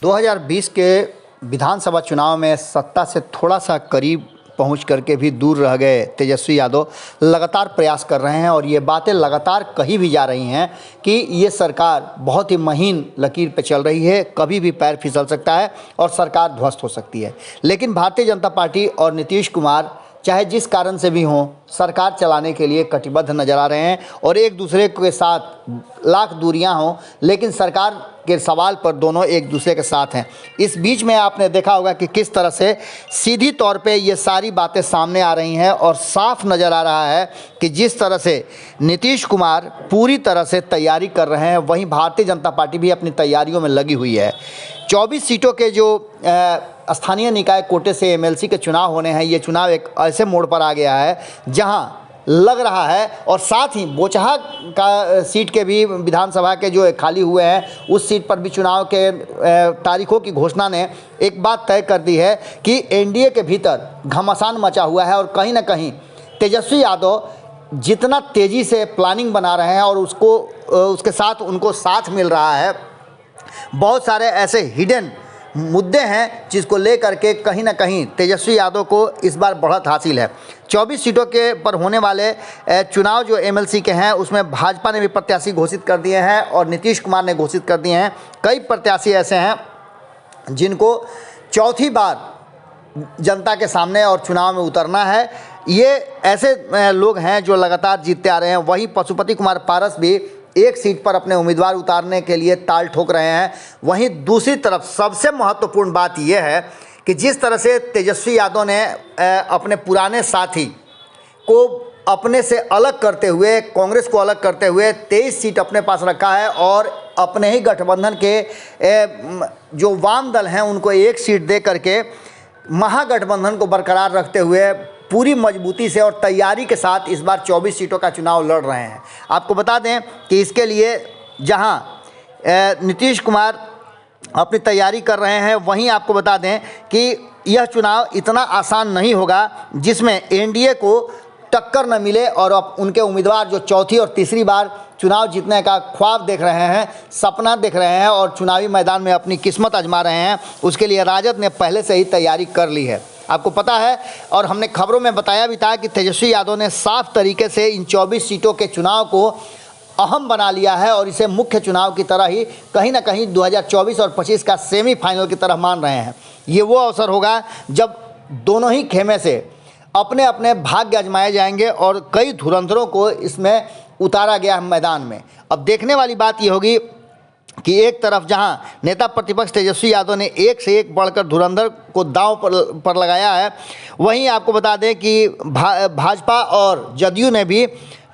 2020 के विधानसभा चुनाव में सत्ता से थोड़ा सा करीब पहुंच करके भी दूर रह गए तेजस्वी यादव लगातार प्रयास कर रहे हैं और ये बातें लगातार कही भी जा रही हैं कि ये सरकार बहुत ही महीन लकीर पे चल रही है, कभी भी पैर फिसल सकता है और सरकार ध्वस्त हो सकती है। लेकिन भारतीय जनता पार्टी और नीतीश कुमार चाहे जिस कारण से भी हों, सरकार चलाने के लिए कटिबद्ध नजर आ रहे हैं और एक दूसरे के साथ लाख दूरियां हों, लेकिन सरकार के सवाल पर दोनों एक दूसरे के साथ हैं। इस बीच में आपने देखा होगा कि किस तरह से सीधी तौर पे ये सारी बातें सामने आ रही हैं और साफ नज़र आ रहा है कि जिस तरह से नीतीश कुमार पूरी तरह से तैयारी कर रहे हैं, वहीं भारतीय जनता पार्टी भी अपनी तैयारियों में लगी हुई है। 24 सीटों के जो स्थानीय निकाय कोटे से एमएलसी के चुनाव होने हैं, ये चुनाव एक ऐसे मोड़ पर आ गया है जहां लग रहा है, और साथ ही बोचहा का सीट के भी विधानसभा के जो खाली हुए हैं उस सीट पर भी चुनाव के तारीखों की घोषणा ने एक बात तय कर दी है कि एनडीए के भीतर घमासान मचा हुआ है और कहीं ना कहीं तेजस्वी यादव जितना तेज़ी से प्लानिंग बना रहे हैं और उसके साथ उनको साथ मिल रहा है, बहुत सारे ऐसे हिडन मुद्दे हैं जिसको लेकर के कहीं ना कहीं तेजस्वी यादव को इस बार बढ़त हासिल है। 24 सीटों के पर होने वाले चुनाव जो एमएलसी के हैं उसमें भाजपा ने भी प्रत्याशी घोषित कर दिए हैं और नीतीश कुमार ने घोषित कर दिए हैं। कई प्रत्याशी ऐसे हैं जिनको चौथी बार जनता के सामने और चुनाव में उतरना है। ये ऐसे लोग हैं जो लगातार जीतते आ रहे हैं। वहीं पशुपति कुमार पारस भी एक सीट पर अपने उम्मीदवार उतारने के लिए ताल ठोक रहे हैं। वहीं दूसरी तरफ सबसे महत्वपूर्ण बात यह है कि जिस तरह से तेजस्वी यादव ने अपने पुराने साथी को अपने से अलग करते हुए, कांग्रेस को अलग करते हुए 23 सीट अपने पास रखा है और अपने ही गठबंधन के जो वाम दल हैं उनको एक सीट दे करके महागठबंधन को बरकरार रखते हुए पूरी मजबूती से और तैयारी के साथ इस बार 24 सीटों का चुनाव लड़ रहे हैं। आपको बता दें कि इसके लिए जहां नीतीश कुमार अपनी तैयारी कर रहे हैं, वहीं आपको बता दें कि यह चुनाव इतना आसान नहीं होगा जिसमें एनडीए को टक्कर न मिले और अब उनके उम्मीदवार जो चौथी और तीसरी बार चुनाव जीतने का ख्वाब देख रहे हैं, सपना देख रहे हैं और चुनावी मैदान में अपनी किस्मत आजमा रहे हैं, उसके लिए राजद ने पहले से ही तैयारी कर ली है। आपको पता है और हमने खबरों में बताया भी था कि तेजस्वी यादव ने साफ तरीके से इन 24 सीटों के चुनाव को अहम बना लिया है और इसे मुख्य चुनाव की तरह ही कहीं ना कहीं 2024 और 25 का सेमीफाइनल की तरह मान रहे हैं। ये वो अवसर होगा जब दोनों ही खेमे से अपने अपने भाग्य आजमाए जाएंगे और कई धुरंधरों को इसमें उतारा गया है मैदान में। अब देखने वाली बात ये होगी कि एक तरफ जहां नेता प्रतिपक्ष तेजस्वी यादव ने एक से एक बढ़कर धुरंधर को दांव पर लगाया है, वहीं आपको बता दें कि भाजपा और जदयू ने भी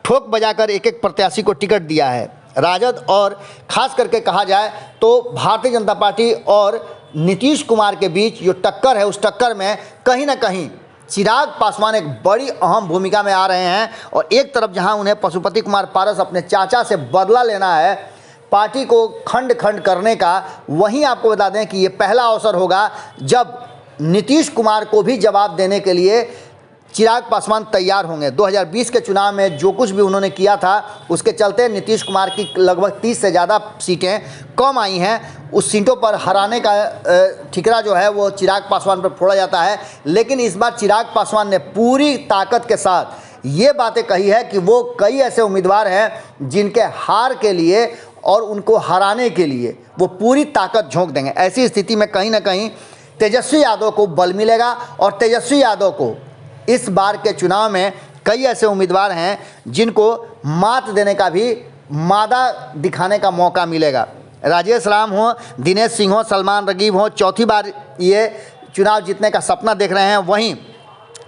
ठोक बजाकर एक एक प्रत्याशी को टिकट दिया है। राजद और खास करके कहा जाए तो भारतीय जनता पार्टी और नीतीश कुमार के बीच जो टक्कर है, उस टक्कर में कहीं ना कहीं चिराग पासवान एक बड़ी अहम भूमिका में आ रहे हैं। और एक तरफ जहां उन्हें पशुपति कुमार पारस अपने चाचा से बदला लेना है, पार्टी को खंड खंड करने का, वहीं आपको बता दें कि ये पहला अवसर होगा जब नीतीश कुमार को भी जवाब देने के लिए चिराग पासवान तैयार होंगे। 2020 के चुनाव में जो कुछ भी उन्होंने किया था उसके चलते नीतीश कुमार की लगभग 30 से ज़्यादा सीटें कम आई हैं। उस सीटों पर हराने का ठिकरा जो है वो चिराग पासवान पर फोड़ा जाता है। लेकिन इस बार चिराग पासवान ने पूरी ताकत के साथ ये बातें कही है कि वो कई ऐसे उम्मीदवार हैं जिनके हार के लिए और उनको हराने के लिए वो पूरी ताकत झोंक देंगे। ऐसी स्थिति में कहीं ना कहीं तेजस्वी यादव को बल मिलेगा और तेजस्वी यादव को इस बार के चुनाव में कई ऐसे उम्मीदवार हैं जिनको मात देने का भी मादा दिखाने का मौका मिलेगा। राजेश राम हो, दिनेश सिंह हो, सलमान रकीब हो, चौथी बार ये चुनाव जीतने का सपना देख रहे हैं। वहीं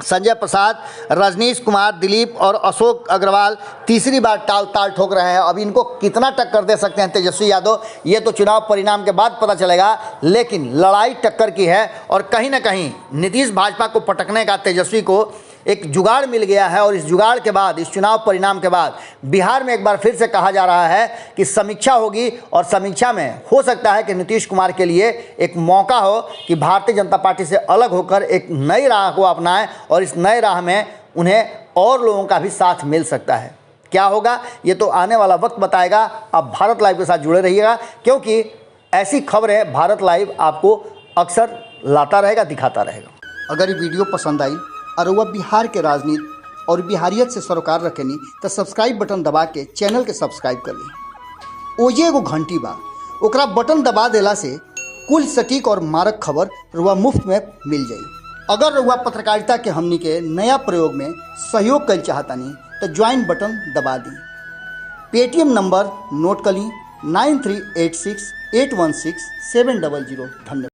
संजय प्रसाद, रजनीश कुमार, दिलीप और अशोक अग्रवाल तीसरी बार ताल ठोक रहे हैं। अब इनको कितना टक्कर दे सकते हैं तेजस्वी यादव, ये तो चुनाव परिणाम के बाद पता चलेगा। लेकिन लड़ाई टक्कर की है और कहीं ना कहीं नीतीश भाजपा को पटकने का तेजस्वी को एक जुगाड़ मिल गया है। और इस जुगाड़ के बाद, इस चुनाव परिणाम के बाद बिहार में एक बार फिर से कहा जा रहा है कि समीक्षा होगी और समीक्षा में हो सकता है कि नीतीश कुमार के लिए एक मौका हो कि भारतीय जनता पार्टी से अलग होकर एक नई राह को अपनाएं और इस नए राह में उन्हें और लोगों का भी साथ मिल सकता है। क्या होगा ये तो आने वाला वक्त बताएगा। आप भारत लाइव के साथ जुड़े रहिएगा, क्योंकि ऐसी खबरें भारत लाइव आपको अक्सर लाता रहेगा, दिखाता रहेगा। अगर ये वीडियो पसंद आई और वह बिहार के राजनीति और बिहारियत से सरोकार रखेनी तो सब्सक्राइब बटन दबा के चैनल के सब्सक्राइब कर ली। ओजे एगो घंटी बा, ओकरा बटन दबा देला से कुल सटीक और मारक खबर रुआ मुफ्त में मिल जाई। अगर रुआ पत्रकारिता के हमनी के नया प्रयोग में सहयोग कर चाहतानी तो ज्वाइन बटन दबा दी। पेटीएम नंबर नोट कर ली 9386816700। धन्यवाद।